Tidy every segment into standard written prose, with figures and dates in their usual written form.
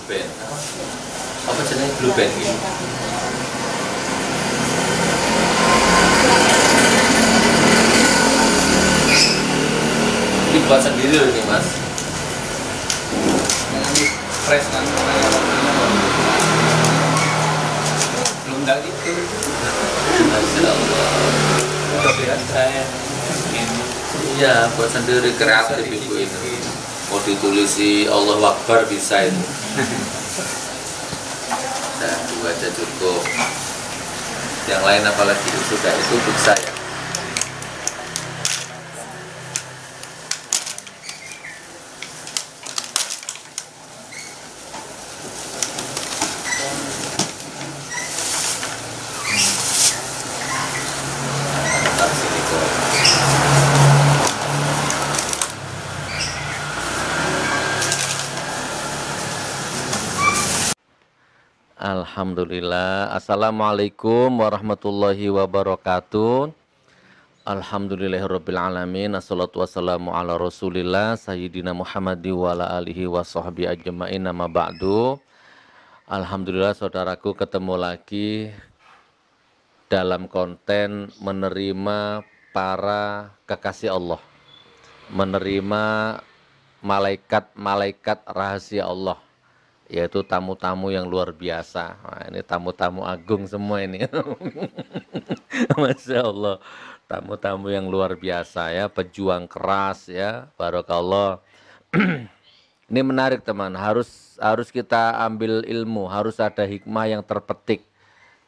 band. Apa jenenge blue band iki? Ini buat sendiri loh ini mas. Ini fresh kan, belum dah gitu. Masya Allah. Udah biasa ya. Iya, buat sendiri kreatif ibu ini. Mau ditulisi Allah Akbar bisa itu. Nah, dua aja cukup. Yang lain apalagi sudah itu untuk saya. Alhamdulillah. Assalamualaikum warahmatullahi wabarakatuh. Alhamdulillahirabbil alamin. Assalatu wassalamu ala Rasulillah sayyidina Muhammadi wa ala alihi wa sahbihi ajmain. Nama ba'du. Alhamdulillah saudaraku ketemu lagi dalam konten menerima para kekasih Allah. Menerima malaikat-malaikat rahasia Allah, yaitu tamu-tamu yang luar biasa. Nah, ini tamu-tamu agung semua ini. Masya Allah, tamu-tamu yang luar biasa ya, pejuang keras ya, barakallah. Ini menarik teman, harus kita ambil ilmu, harus ada hikmah yang terpetik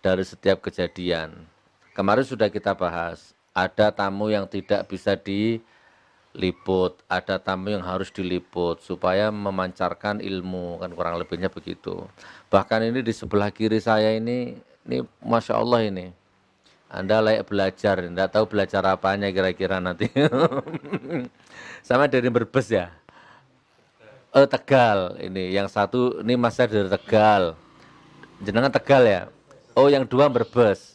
dari setiap kejadian. Kemarin sudah kita bahas, ada tamu yang tidak bisa diliput, ada tamu yang harus diliput supaya memancarkan ilmu, kan kurang lebihnya begitu. Bahkan ini di sebelah kiri saya ini Masya Allah ini, Anda layak belajar, tidak tahu belajar apanya kira-kira nanti. Sama dari Brebes ya? Tegal ini, yang satu ini Mas dari Tegal, jenengan Tegal ya? Oh yang dua Brebes.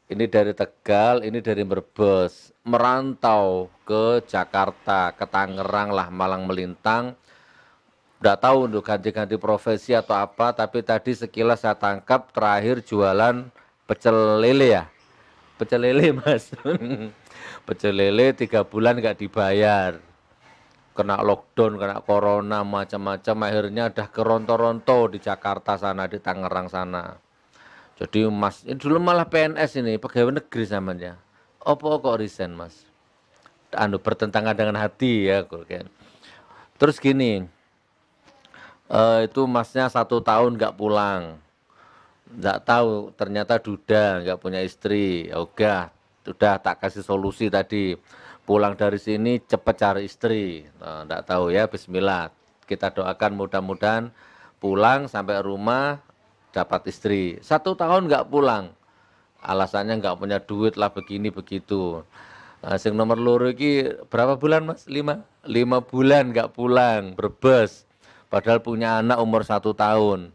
Ini dari Tegal, ini dari Brebes, merantau ke Jakarta, ke Tangerang lah, Malang melintang. Nggak tahu untuk ganti-ganti profesi atau apa, tapi tadi sekilas saya tangkap terakhir jualan pecel lele ya. Pecel lele mas. Pecel lele 3 bulan nggak dibayar. Kena lockdown, kena corona, macam-macam, akhirnya udah keronto-ronto di Jakarta sana, di Tangerang sana. Jadi mas, ini dulu malah PNS ini, pegawai negeri namanya. Apa kok resign mas? Bertentangan dengan hati ya. Terus gini, itu masnya 1 tahun nggak pulang. Nggak tahu, ternyata duda, nggak punya istri. Ya udah tak kasih solusi tadi. Pulang dari sini cepat cari istri. Nah, nggak tahu ya, bismillah. Kita doakan mudah-mudahan pulang sampai rumah dapat istri. 1 tahun nggak pulang, alasannya nggak punya duit lah, begini begitu. Nah, yang nomor loro ini berapa bulan mas? 5 bulan nggak pulang, Brebes. Padahal punya anak umur 1 tahun.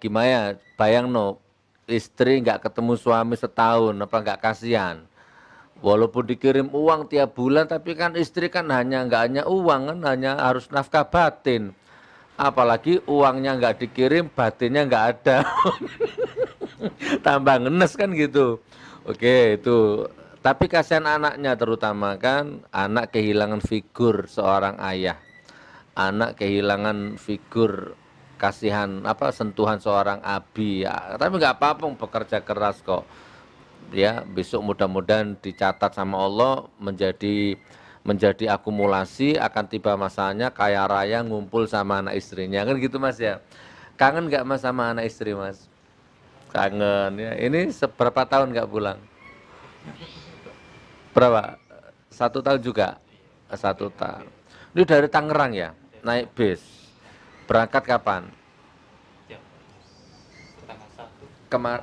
Gimana? Bayang no, istri nggak ketemu suami setahun, apa nggak kasihan? Walaupun dikirim uang tiap bulan, tapi kan istri kan nggak hanya uang kan, hanya harus nafkah batin. Apalagi uangnya nggak dikirim, batinnya nggak ada. Tambah ngenes kan gitu. Oke itu. Tapi kasihan anaknya, terutama kan anak kehilangan figur seorang ayah. Anak kehilangan figur kasihan sentuhan seorang abi ya. Tapi nggak apa-apa, bekerja keras kok. Ya, besok mudah-mudahan dicatat sama Allah menjadi akumulasi, akan tiba masanya kaya raya ngumpul sama anak istrinya kan gitu mas ya. Kangen nggak mas sama anak istri mas? Kangen ya. Ini seberapa tahun nggak pulang? Berapa? 1 tahun juga? 1 tahun. Ini dari Tangerang ya, naik bis. Berangkat kapan?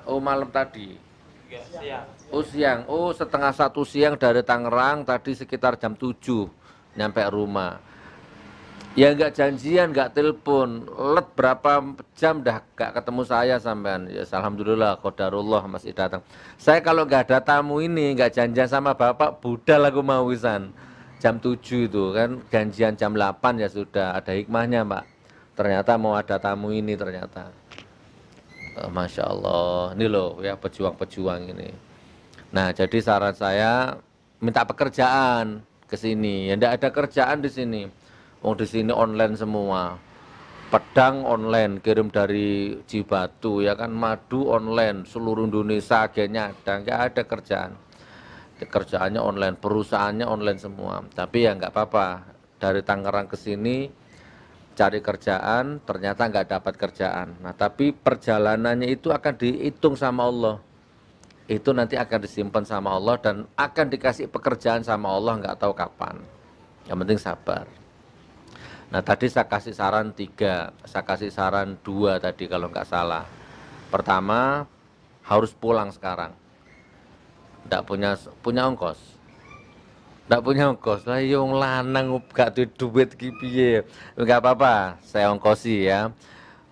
Malam tadi. Siang. Oh siang, setengah 1 siang dari Tangerang, tadi sekitar jam 7 nyampe rumah. Ya nggak janjian, nggak telepon, let berapa jam dah nggak ketemu saya sampean. Ya alhamdulillah, qadarullah masih datang. Saya kalau nggak ada tamu ini, nggak janjian sama bapak, budal aku mau wisan. Jam 7 itu kan, janjian jam 8 ya sudah, ada hikmahnya Pak. Ternyata mau ada tamu ini ternyata. Masya Allah, ini loh ya pejuang-pejuang ini. Nah, jadi saran saya minta pekerjaan ke sini. Ya enggak ada kerjaan di sini. Oh, di sini online semua. Pedang online, kirim dari Cibatu ya kan, madu online, seluruh Indonesia agennya ada, enggak ada kerjaan. Kerjaannya online, perusahaannya online semua. Tapi ya enggak apa-apa. Dari Tangerang ke sini cari kerjaan, ternyata nggak dapat kerjaan. Nah, tapi perjalanannya itu akan dihitung sama Allah. Itu nanti akan disimpan sama Allah dan akan dikasih pekerjaan sama Allah nggak tahu kapan. Yang penting sabar. Nah, tadi saya kasih saran 3, saya kasih saran 2 tadi kalau nggak salah. Pertama, harus pulang sekarang. Nggak punya ongkos. Nggak punya ongkos lah, yang lanang gak duit ki piye. Nggak apa-apa, saya ongkosi ya.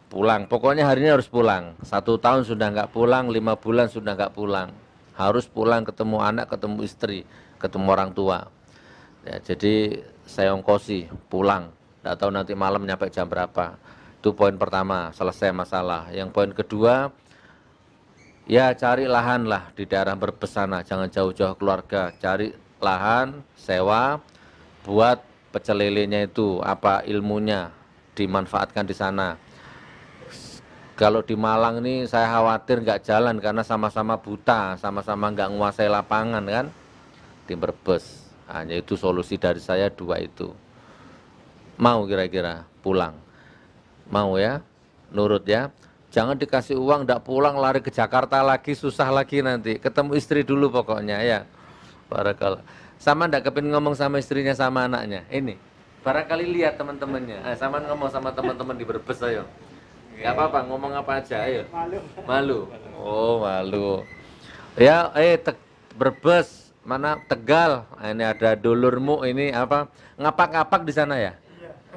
Pulang, pokoknya hari ini harus pulang. 1 tahun sudah nggak pulang, 5 bulan sudah nggak pulang. Harus pulang ketemu anak, ketemu istri, ketemu orang tua. Ya, jadi saya ongkosi pulang. Nggak tahu nanti malam nyampe jam berapa. Itu poin pertama, selesai masalah. Yang poin kedua, ya cari lahan lah di daerah Brebes sana, jangan jauh-jauh keluarga. Cari lahan, sewa, buat pecel lelenya itu, apa ilmunya, dimanfaatkan di sana. Kalau di Malang ini saya khawatir nggak jalan karena sama-sama buta, sama-sama nggak nguasai lapangan kan, di Brebes. Hanya itu solusi dari saya 2 itu. Mau kira-kira pulang? Mau ya? Nurut ya? Jangan dikasih uang, ndak pulang, lari ke Jakarta lagi, susah lagi nanti. Ketemu istri dulu pokoknya ya. Barakallah. Sama ndak kepin ngomong sama istrinya sama anaknya? Ini. Barangkali lihat teman-temannya. Sama ngomong sama teman-teman di Brebes ayo. Gak apa-apa, ngomong apa aja ayo. Malu. Oh, malu. Ya, Brebes, mana Tegal. Ini ada dulurmu ini apa? Ngapak-ngapak di sana ya?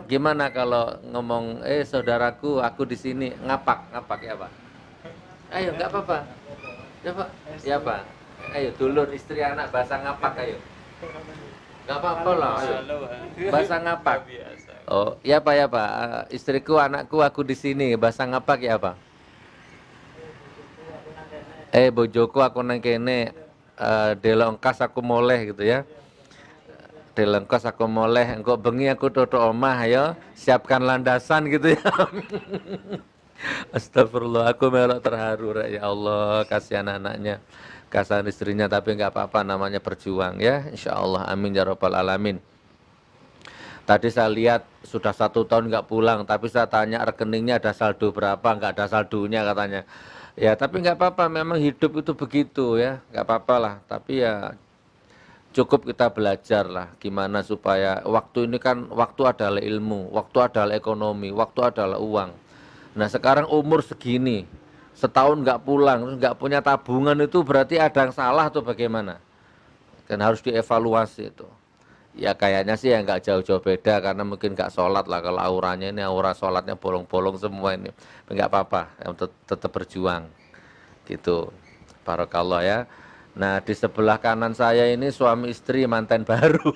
Gimana kalau ngomong, saudaraku, aku di sini ngapak ya Pak? Ayo, nggak apa-apa. Ya Pak, ya Pak. Ayo, dulur istri anak bahasa ngapak ayo. Nggak apa-apa lah, ayo. Bahasa ngapak. Oh, ya Pak ya Pak. Istriku, anakku, aku di sini bahasa ngapak ya Pak. Bojoku aku nang kene, delongkas aku moleh gitu ya. Dilengkos aku moleh, engkau bengi aku tutuk omah ya, siapkan landasan gitu ya. Astagfirullah, aku melok terharu ya Allah, kasihan anaknya, kasihan istrinya, tapi nggak apa-apa, namanya berjuang ya, insya Allah, amin ya rabbal alamin. Tadi saya lihat sudah 1 tahun nggak pulang, tapi saya tanya rekeningnya ada saldo berapa, nggak ada saldonya katanya. Ya tapi nggak apa-apa, memang hidup itu begitu ya, nggak apa-apa lah, tapi ya cukup kita belajar lah gimana supaya waktu ini kan waktu adalah ilmu, waktu adalah ekonomi, waktu adalah uang. Nah sekarang umur segini, setahun nggak pulang, terus nggak punya tabungan itu berarti ada yang salah atau bagaimana? Kan harus dievaluasi itu. Ya kayaknya sih ya nggak jauh-jauh beda karena mungkin nggak sholat lah, kalau auranya ini aura sholatnya bolong-bolong semua ini. Nggak apa-apa, tetap berjuang gitu. Barakallah ya. Nah di sebelah kanan saya ini suami istri mantan baru.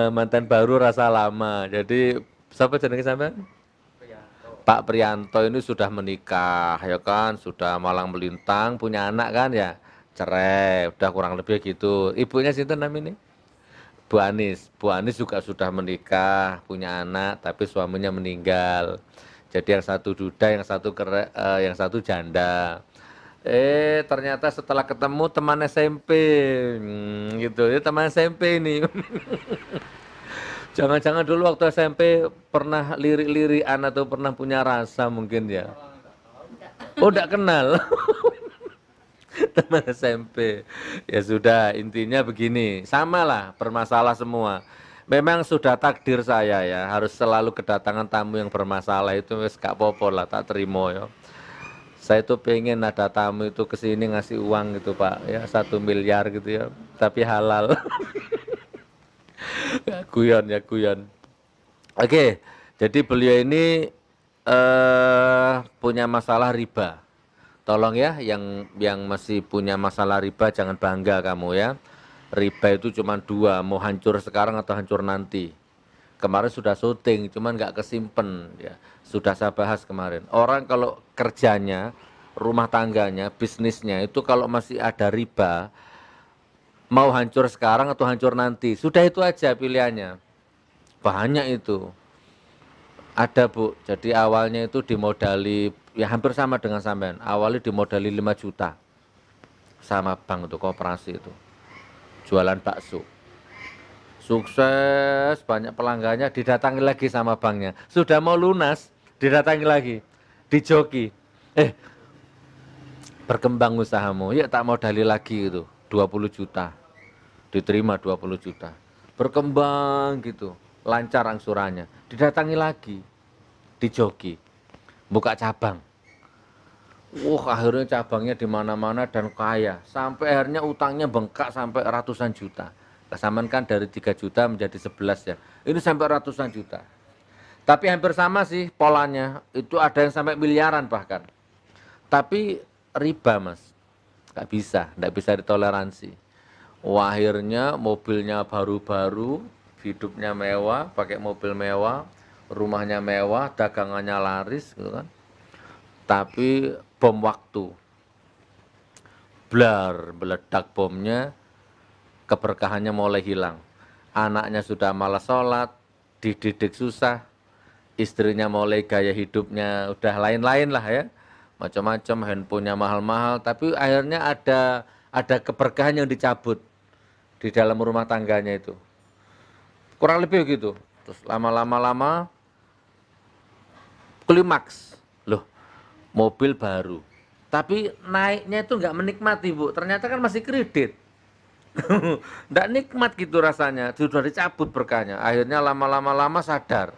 Mantan baru rasa lama. Jadi siapa jenenge sampean? Pak Prianto ini sudah menikah ya kan, sudah malang melintang, punya anak kan ya, cerai, udah kurang lebih gitu. Ibunya sinten namanya? Bu Anis. Bu Anis juga sudah menikah, punya anak, tapi suaminya meninggal. Jadi yang satu duda, yang satu janda. Ternyata setelah ketemu teman SMP, gitu. Ini teman SMP ini. Jangan-jangan dulu waktu SMP pernah lirik-lirikan atau pernah punya rasa mungkin ya. Oh, enggak kenal. Teman SMP. Ya sudah, intinya begini, samalah bermasalah semua. Memang sudah takdir saya ya, harus selalu kedatangan tamu yang bermasalah itu wis gak apa-apa lah, tak terima ya. Saya tuh pengen ada tamu itu kesini ngasih uang gitu Pak, ya 1 miliar gitu ya, tapi halal. Ya, guyon. Oke, jadi beliau ini punya masalah riba. Tolong ya, yang masih punya masalah riba jangan bangga kamu ya. Riba itu cuma dua, mau hancur sekarang atau hancur nanti. Kemarin sudah syuting, cuman nggak kesimpen ya. Sudah saya bahas kemarin. Orang kalau kerjanya, rumah tangganya, bisnisnya itu kalau masih ada riba, mau hancur sekarang atau hancur nanti. Sudah itu aja pilihannya. Banyak itu. Ada Bu, jadi awalnya itu dimodali, ya hampir sama dengan sampean. Awalnya dimodali 5 juta sama bank itu, koperasi itu. Jualan bakso. Sukses, banyak pelanggannya, didatangi lagi sama banknya. Sudah mau lunas, didatangi lagi, dijoki. Berkembang usahamu, ya tak modali lagi itu, 20 juta. Diterima 20 juta. Berkembang gitu, lancar angsurannya. Didatangi lagi, dijoki, buka cabang. Akhirnya cabangnya di mana-mana dan kaya. Sampai akhirnya utangnya bengkak sampai ratusan juta. Kesamaan kan dari 3 juta menjadi 11 ya. Ini sampai ratusan juta. Tapi hampir sama sih polanya. Itu ada yang sampai miliaran bahkan. Tapi riba Mas. Nggak bisa ditoleransi. Akhirnya mobilnya baru-baru, hidupnya mewah, pakai mobil mewah, rumahnya mewah, dagangannya laris gitu kan. Tapi bom waktu, blar, meledak bomnya, keberkahannya mulai hilang. Anaknya sudah malas sholat, dididik susah, istrinya mulai gaya hidupnya udah lain-lain lah ya, macam-macam, handphonenya mahal-mahal, tapi akhirnya ada keberkahan yang dicabut di dalam rumah tangganya itu. Kurang lebih gitu. Terus lama-lama klimaks. Loh, mobil baru. Tapi naiknya itu nggak menikmati Bu, ternyata kan masih kredit. Nggak nikmat gitu rasanya, sudah dicabut berkahnya. Akhirnya lama-lama sadar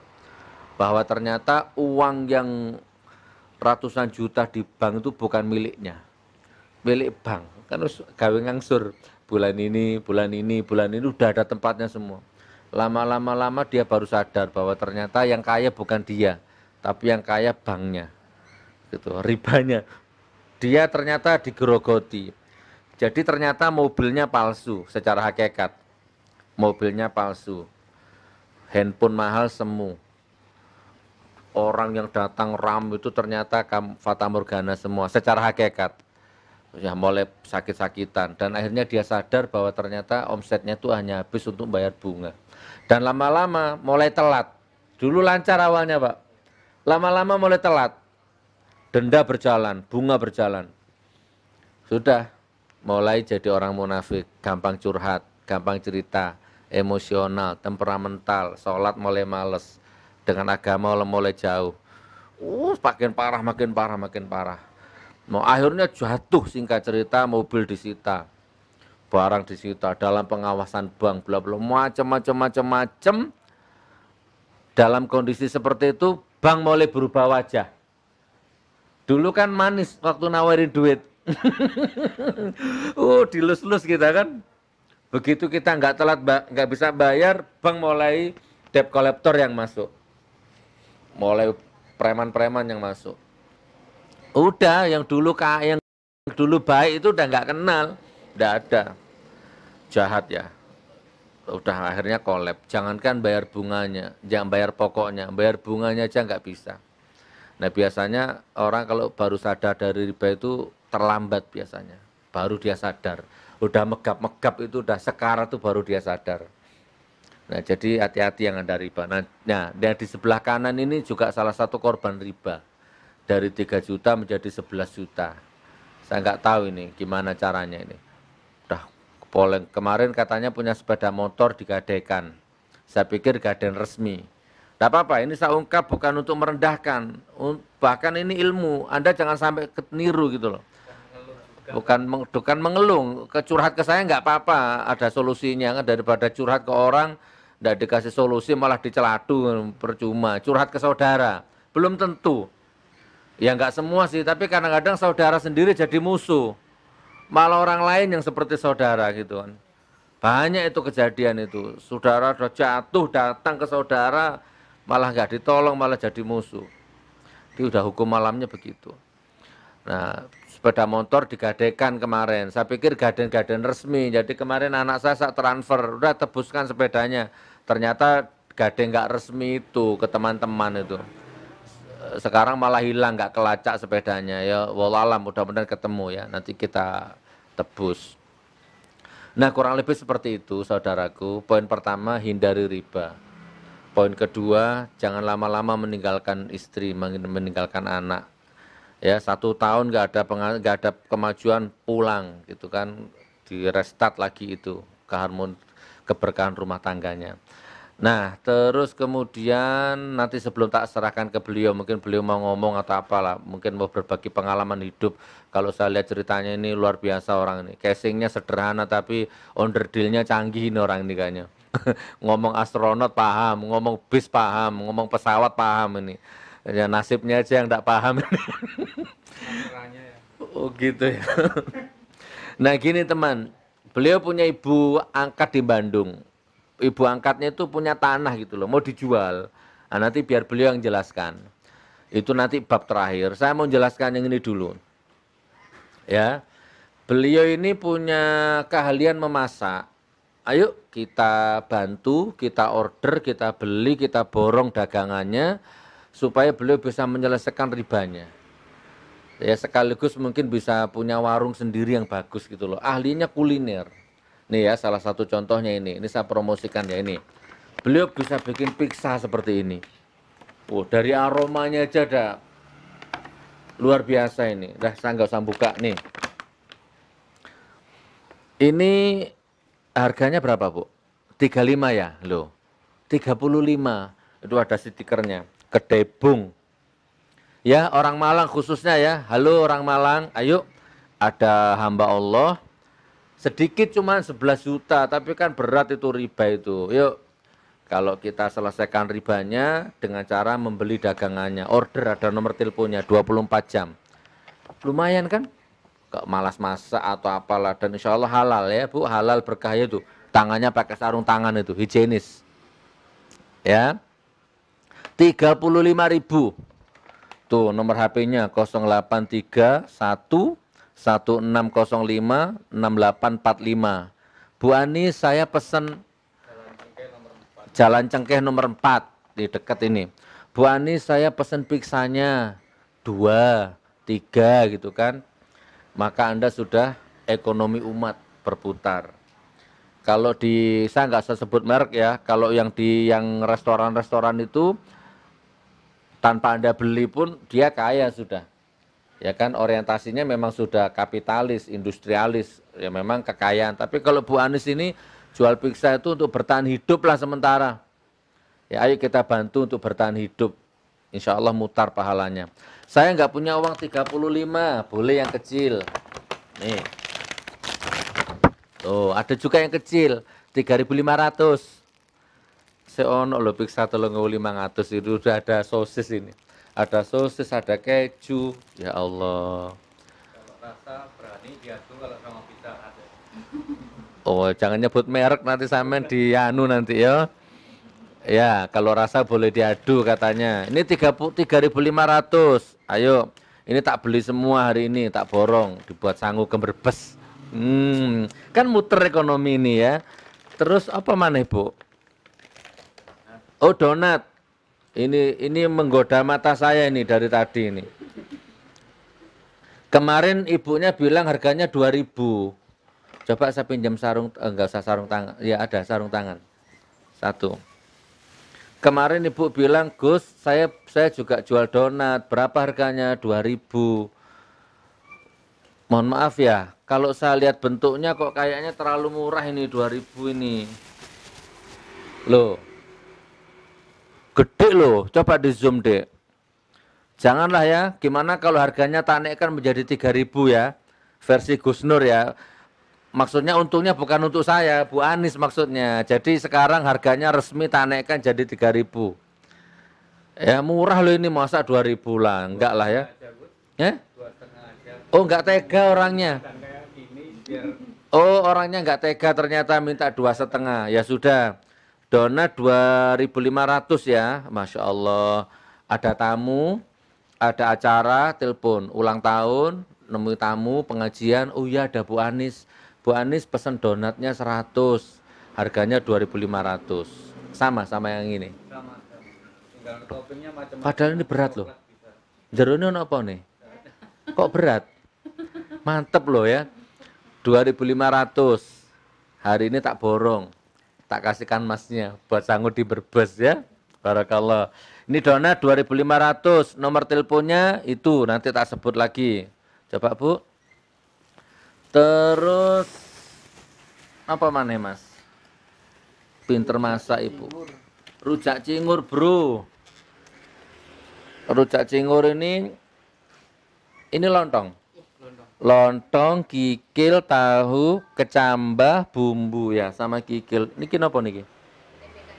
bahwa ternyata uang yang ratusan juta di bank itu bukan miliknya. Milik bank, kan gawe ngangsur. Bulan ini udah ada tempatnya semua. Lama-lama dia baru sadar bahwa ternyata yang kaya bukan dia, tapi yang kaya banknya. Gitu, ribanya. Dia ternyata digerogoti. Jadi ternyata mobilnya palsu secara hakikat. Mobilnya palsu. Handphone mahal semu. Orang yang datang RAM itu ternyata fatamorgana semua secara hakikat. Ya mulai sakit-sakitan dan akhirnya dia sadar bahwa ternyata omsetnya itu hanya habis untuk bayar bunga. Dan lama-lama mulai telat. Dulu lancar awalnya Pak. Lama-lama mulai telat. Denda berjalan, bunga berjalan. Sudah mulai jadi orang munafik, gampang curhat, gampang cerita, emosional, temperamental, sholat mulai males, dengan agama mulai jauh. Makin parah. Mau akhirnya jatuh, singkat cerita, mobil disita, barang disita, dalam pengawasan bank, bla bla, macam. Dalam kondisi seperti itu, bank mulai berubah wajah. Dulu kan manis waktu nawarin duit. Dilus-lus kita kan. Begitu kita nggak bisa bayar, bank mulai debt collector yang masuk. Mulai preman-preman yang masuk. Udah yang dulu baik itu udah nggak kenal, udah ada. Jahat ya. Udah akhirnya kolab. Jangankan bayar bunganya, jangan bayar pokoknya, bayar bunganya aja nggak bisa. Nah biasanya orang kalau baru sadar dari riba itu terlambat biasanya. Baru dia sadar. Udah megap-megap itu udah sekarat itu baru dia sadar. Nah jadi hati-hati yang ada riba. Nah dan di sebelah kanan ini juga salah satu korban riba. Dari 3 juta menjadi 11 juta. Saya nggak tahu ini gimana caranya ini. Udah kemarin katanya punya sepeda motor digadaikan. Saya pikir gadean resmi. Tidak apa-apa, ini saya ungkap bukan untuk merendahkan, bahkan ini ilmu, Anda jangan sampai keniru gitu loh. Bukan mengeluh, curhat ke saya nggak apa-apa, ada solusinya kan, daripada curhat ke orang, tidak dikasih solusi malah diceladu, percuma. Curhat ke saudara, belum tentu. Ya nggak semua sih, tapi kadang-kadang saudara sendiri jadi musuh. Malah orang lain yang seperti saudara gitu kan. Banyak itu kejadian itu, saudara sudah jatuh datang ke saudara, malah nggak ditolong, malah jadi musuh. Itu udah hukum malamnya begitu. Nah, sepeda motor digadekan kemarin. Saya pikir gaden-gaden resmi. Jadi kemarin anak saya transfer, udah tebuskan sepedanya. Ternyata gaden nggak resmi itu ke teman-teman itu. Sekarang malah hilang, nggak kelacak sepedanya. Ya, wallahualam, mudah-mudahan ketemu ya. Nanti kita tebus. Nah, kurang lebih seperti itu, saudaraku. Poin pertama, hindari riba. Poin kedua, jangan lama-lama meninggalkan istri, meninggalkan anak. Ya, 1 tahun nggak ada kemajuan, pulang gitu kan, di restart lagi itu keberkahan rumah tangganya. Nah, terus kemudian nanti sebelum tak serahkan ke beliau, mungkin beliau mau ngomong atau apalah, mungkin mau berbagi pengalaman hidup. Kalau saya lihat ceritanya ini luar biasa orang ini. Casingnya sederhana tapi onderdilnya canggih ini orang ini kayaknya. Ngomong astronot paham, ngomong bis paham, ngomong pesawat paham ini. Ya nasibnya aja yang enggak paham ini. Caranya ya. Oh gitu ya. Nah gini teman, beliau punya ibu angkat di Bandung. Ibu angkatnya itu punya tanah gitu loh, mau dijual. Nah, nanti biar beliau yang jelaskan. Itu nanti bab terakhir. Saya mau jelaskan yang ini dulu. Ya, beliau ini punya keahlian memasak. Ayo kita bantu, kita order, kita beli, kita borong dagangannya supaya beliau bisa menyelesaikan ribanya. Ya sekaligus mungkin bisa punya warung sendiri yang bagus gitu loh. Ahlinya kuliner. Nih ya salah satu contohnya ini saya promosikan ya ini. Beliau bisa bikin pizza seperti ini. Oh dari aromanya aja ada luar biasa ini. Dah saya nggak usah buka nih. Ini harganya berapa Bu? 35 ya loh. 35 itu ada stikernya. Kedai Bung. Ya orang Malang khususnya ya. Halo orang Malang, ayo ada hamba Allah. Sedikit cuma 11 juta, tapi kan berat itu riba itu. Yuk, kalau kita selesaikan ribanya dengan cara membeli dagangannya. Order ada nomor teleponnya 24 jam. Lumayan kan? Gak malas masak atau apalah. Dan insya Allah halal ya Bu, halal berkah itu. Tangannya pakai sarung tangan itu, higienis. Ya, 35.000. Tuh nomor HP-nya 0831 1605 6845. Bu Ani saya pesen Jalan Cengkeh nomor 4 di dekat ini. Bu Ani saya pesen pizzanya 2, 3 gitu kan. Maka Anda sudah ekonomi umat berputar. Kalau saya nggak usah sebut merek ya. Kalau yang restoran-restoran itu tanpa Anda beli pun dia kaya sudah. Ya kan orientasinya memang sudah kapitalis, industrialis, ya memang kekayaan. Tapi kalau Bu Anis ini jual pizza itu untuk bertahan hidup lah sementara. Ya ayo kita bantu untuk bertahan hidup. Insya Allah mutar pahalanya. Saya nggak punya uang 35, boleh yang kecil. Nih. Tuh ada juga yang kecil, 3.500. Seono lo pizza 3.500 itu udah ada sosis ini. Ada sosis, ada keju, ya Allah. Kalau rasa berani diadu kalau sama pizza ada. Oh, jangan nyebut merek nanti sampean dianu nanti ya. Ya, kalau rasa boleh diadu katanya. Ini 3.500. Ayo, ini tak beli semua hari ini, tak borong, dibuat sangu kemerbes. Kan muter ekonomi ini ya. Terus apa mana Bu? Oh, donat. Ini menggoda mata saya ini dari tadi ini. Kemarin ibunya bilang harganya 2.000. Coba saya pinjam sarung, enggak usah sarung tangan. Ya ada sarung tangan. 1. Kemarin ibu bilang, Gus, saya juga jual donat. Berapa harganya? 2.000. Mohon maaf ya, kalau saya lihat bentuknya kok kayaknya terlalu murah ini 2.000 ini. Loh. Gede loh, coba di zoom deh. Janganlah ya, gimana kalau harganya tak naikkan menjadi 3.000 ya, versi Gus Nur ya. Maksudnya untungnya bukan untuk saya, Bu Anis maksudnya. Jadi sekarang harganya resmi tak naikkan jadi 3.000. Ya murah loh ini, masa 2.000 lah, enggak lah ya. Ya? Oh enggak tega orangnya. Oh orangnya enggak tega ternyata minta 2,5. Ya sudah. Donat 2.500 ya, Masya Allah. Ada tamu, ada acara, telepon, ulang tahun, nemu tamu, pengajian, oh iya ada Bu Anis. Bu Anis pesen donatnya 100, harganya 2.500. Sama yang ini. Sama. Tinggal toppingnya macam-macam. Padahal ini berat loh. Coklat bisa. Jerone ono apa nih? Kok berat? Mantep loh ya. 2.500. Hari ini tak borong. Tak kasihkan masnya buat sanggup di Brebes ya. Barakallah. Ini donat 2.500. Nomor teleponnya itu nanti tak sebut lagi. Coba Bu. Terus apa mana Mas? Pinter masak Ibu. Rujak cingur, Bro. Rujak cingur ini lontong. Lontong, kikil, tahu, kecambah, bumbu ya, sama kikil. Niki napa niki?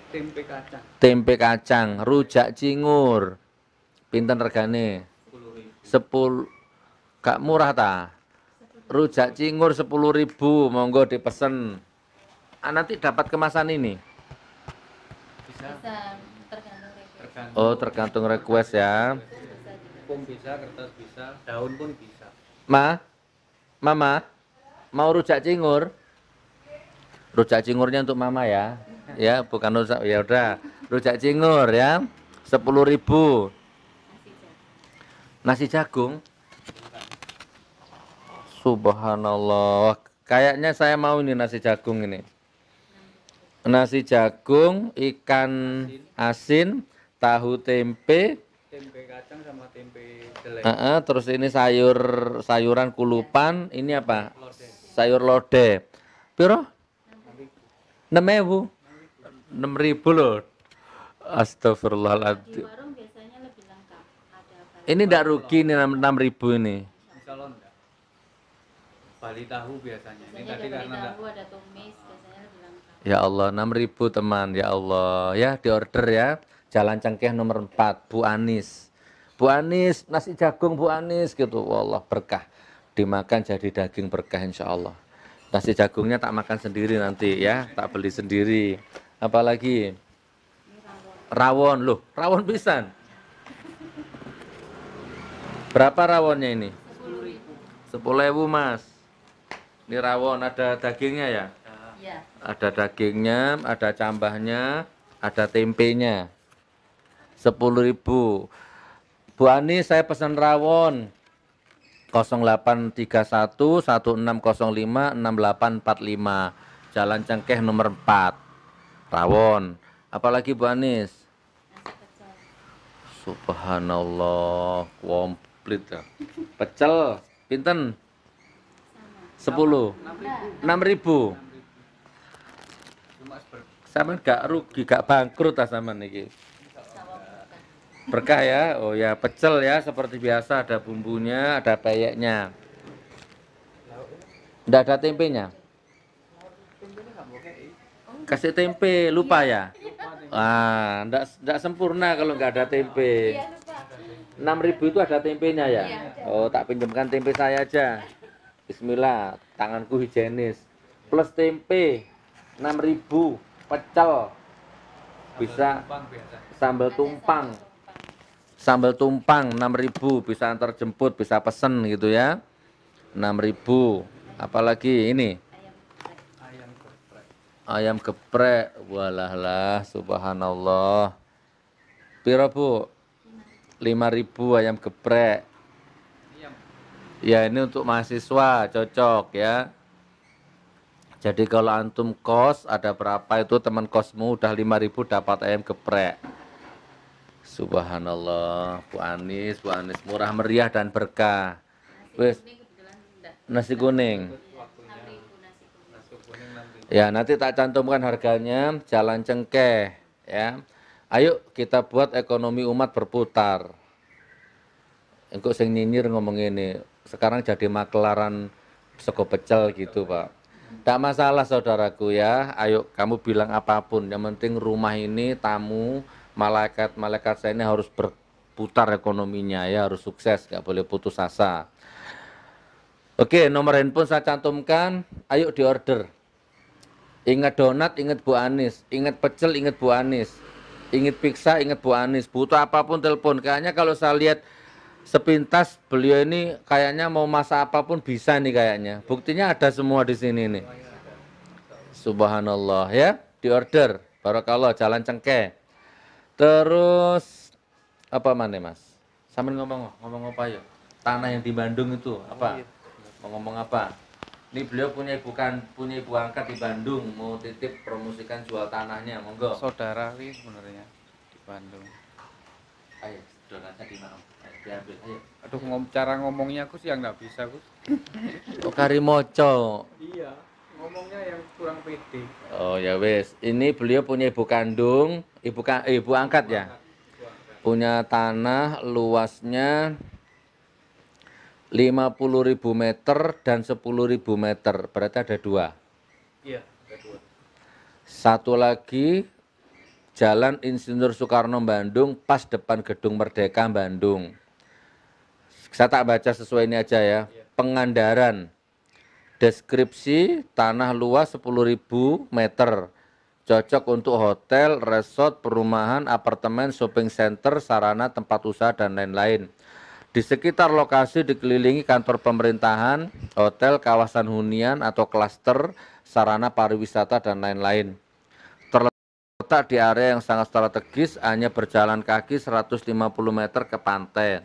Tempe kacang. Tempe kacang, rujak cingur. Pinten regane? 10. Gak murah ta? Rujak cingur 10.000, monggo dipesen. Ah, nanti dapat kemasan ini. Bisa. Tergantung. Oh, tergantung request ya. Pom bisa, kertas bisa, daun pun bisa. Mama, mau rujak cingur? Rujak cingurnya untuk Mama ya. Ya, bukan rujak. Ya udah, rujak cingur ya. 10.000. Nasi jagung. Subhanallah. Kayaknya saya mau ini nasi jagung ini. Nasi jagung, ikan asin, tahu tempe, Tempe kacang sama tempe jelek. terus ini sayuran kulupan, ini apa? Lodeh. Sayur lodeh. Piro? 6.000. 6.000 loh. Astagfirullahaladzim. Warung biasanya lebih lengkap. Ada Ini enggak rugi ini 6.000 ini. Insya Allah enggak. Bali tahu biasanya. Ini biasanya tadi ada karena enggak. tahu, ada tumis, biasanya lebih lengkap. Ya Allah, 6.000 teman. Ya Allah, ya diorder ya. Jalan Cengkeh nomor 4, Bu Anis. Bu Anis, nasi jagung Bu Anis gitu. Wallah berkah. Dimakan jadi daging berkah insya Allah. Nasi jagungnya tak makan sendiri nanti ya, tak beli sendiri. Apalagi rawon loh, rawon pisan. Berapa rawonnya ini? 10.000 Mas. Ini rawon ada dagingnya ya? Iya. Ada dagingnya, ada cambahnya, ada tempenya. 10.000. Bu Ani, saya pesan rawon 0831 1605 6845 Jalan Cengkeh nomor 4. Rawon. Apalagi Bu Anis? Nasi pecel. Subhanallah, komplit ya. Pecel pinten? Sama. 10. 6.000. Cuma seperti Sama gak rugi, gak bangkrut ah sama niki. Sawah bukan. Berkah ya. Oh ya, pecel ya seperti biasa, ada bumbunya, ada peyeknya. Nggak ada tempenya. Kasih tempe, lupa ya? Ah, nggak sempurna kalau nggak ada tempe. Iya, lupa. 6.000 itu ada tempenya ya? Oh, tak pinjamkan tempe saya aja. Bismillah, tanganku higienis. Plus tempe 6.000, pecel. Bisa tumpang biasa. sambal tumpang. Sambal tumpang 6.000, bisa antar jemput, bisa pesen gitu ya. 6.000. Apalagi ini? Ayam geprek. Ayam geprek. Walah lah, subhanallah. Piro Bu? 5.000 ayam geprek. Iya. Ya ini untuk mahasiswa cocok ya. Jadi kalau antum kos ada berapa itu teman kosmu udah 5.000 dapat ayam geprek. Subhanallah, Bu Anis murah meriah dan berkah. Wes, Ini kebetulan enggak. nasi kuning. 6.000 nasi kuning. Nasi kuning 6.000. Ya, nanti tak cantumkan harganya, Jalan Cengkeh ya. Ayo kita buat ekonomi umat berputar. Engkau sing nyinyir ngomong ini, sekarang jadi makelaran sego pecel gitu, Pak. Tak masalah saudaraku ya, ayo kamu bilang apapun, yang penting rumah ini tamu, malaikat saya ini harus berputar ekonominya ya, harus sukses, nggak boleh putus asa. Oke, nomor handphone saya cantumkan, ayo diorder. Ingat donat, ingat Bu Anis, ingat pecel, ingat Bu Anis, ingat pizza, ingat Bu Anis, butuh apapun telepon. Kayaknya kalau saya lihat sepintas beliau ini kayaknya mau masak apapun bisa nih kayaknya. Buktinya ada semua di sini nih. Subhanallah ya, diorder. Barakallah, jalan cengkeh. Terus apa mana Mas? Sambil ngomong apa ya? Tanah yang di Bandung itu apa? Mau ngomong apa? Ini beliau punya ibu angkat di Bandung, mau titip promosikan jual tanahnya, monggo. Saudara ini sebenarnya di Bandung. Ayo, donatnya di mana? Ayo, diambil, ayo. Aduh, cara ngomongnya Gus yang nggak bisa Gus. Oh, Karimoco. Iya, ngomongnya yang kurang pede. Oh ya wes, ini beliau punya ibu kandung, ibu angkat ya. Punya tanah luasnya 50.000 meter dan 10.000 meter, berarti ada dua. Iya, ada dua. Satu lagi Jalan Insinyur Soekarno Bandung, pas depan Gedung Merdeka Bandung. Saya tak baca sesuai ini aja ya. Pengandaran, deskripsi tanah luas 10.000 meter, cocok untuk hotel, resort, perumahan, apartemen, shopping center, sarana tempat usaha dan lain-lain. Di sekitar lokasi dikelilingi kantor pemerintahan, hotel, kawasan hunian atau klaster, sarana pariwisata dan lain-lain. Terletak di area yang sangat strategis, hanya berjalan kaki 150 meter ke pantai.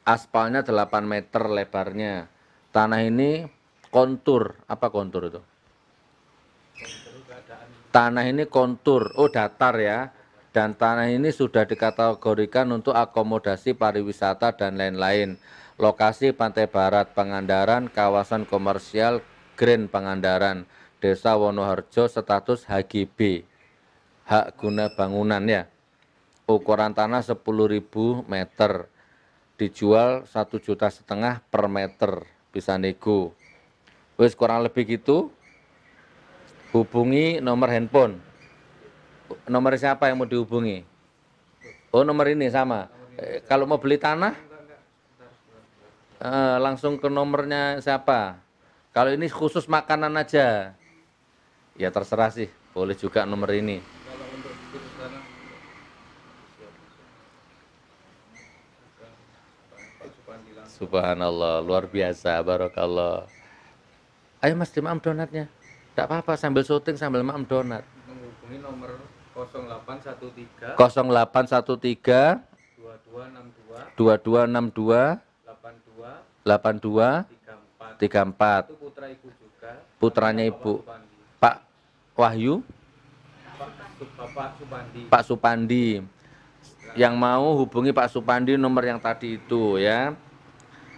Aspalnya 8 meter lebarnya. Tanah ini kontur, apa kontur itu? Tanah ini kontur, oh datar ya. Dan tanah ini sudah dikategorikan untuk akomodasi pariwisata dan lain-lain. Lokasi Pantai Barat Pangandaran, kawasan komersial Grand Pangandaran, Desa Wonoharjo, status HGB, hak guna bangunan ya. Ukuran tanah 10.000 meter, dijual 1,5 juta per meter, bisa nego. Wis kurang lebih gitu. Hubungi nomor handphone. Nomor siapa yang mau dihubungi? Oh, nomor ini sama. Kalau mau beli tanah, langsung ke nomornya siapa? Kalau ini khusus makanan aja, ya terserah sih. Boleh juga nomor ini. Subhanallah, luar biasa, barakallah. Ayo Mas, dimaam donatnya. Tidak apa-apa, sambil syuting sambil maam donat. Menghubungi nomor 0813 0813 2262 2262 82 34. Itu putra ibu juga. Putranya ibu. Pak Wahyu, Bapak Supandi. Pak Supandi. Yang mau hubungi Pak Supandi nomor yang tadi itu ya.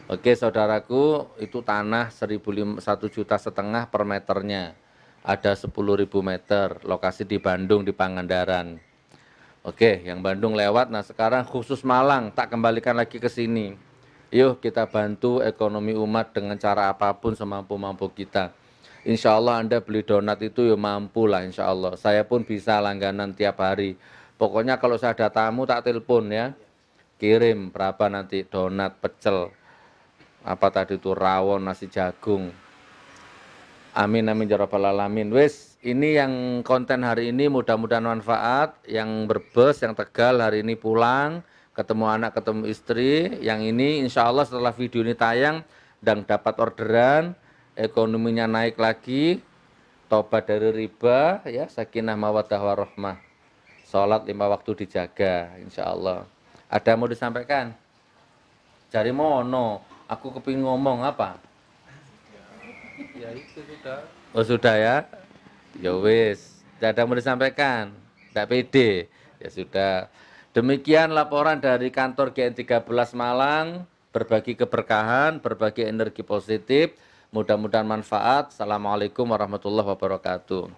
Oke saudaraku, itu tanah 1,5 juta per meternya. Ada 10.000 meter, lokasi di Bandung, di Pangandaran. Oke, yang Bandung lewat, nah sekarang khusus Malang, tak kembalikan lagi ke sini. Yuk kita bantu ekonomi umat dengan cara apapun semampu-mampu kita. Insya Allah Anda beli donat itu ya mampu lah insya Allah. Saya pun bisa langganan tiap hari. Pokoknya kalau saya ada tamu tak telepon ya. Kirim berapa nanti donat, pecel. Apa tadi itu rawon, nasi jagung. Amin amin ya rabbal alamin. Wes, ini yang konten hari ini mudah-mudahan manfaat. Yang Brebes, yang Tegal hari ini pulang, ketemu anak, ketemu istri. Yang ini insya Allah setelah video ini tayang dan dapat orderan, ekonominya naik lagi, tobat dari riba, ya sakinah mawaddah warahmah. Sholat 5 waktu dijaga, insya Allah. Ada mau disampaikan? Jari mono, aku kepingin ngomong apa? Ya itu sudah. Oh sudah ya? Ya wis, tidak ada mau disampaikan? Tidak pede? Ya sudah. Demikian laporan dari kantor GN13 Malang, berbagi keberkahan, berbagi energi positif, mudah-mudahan manfaat. Assalamualaikum warahmatullahi wabarakatuh.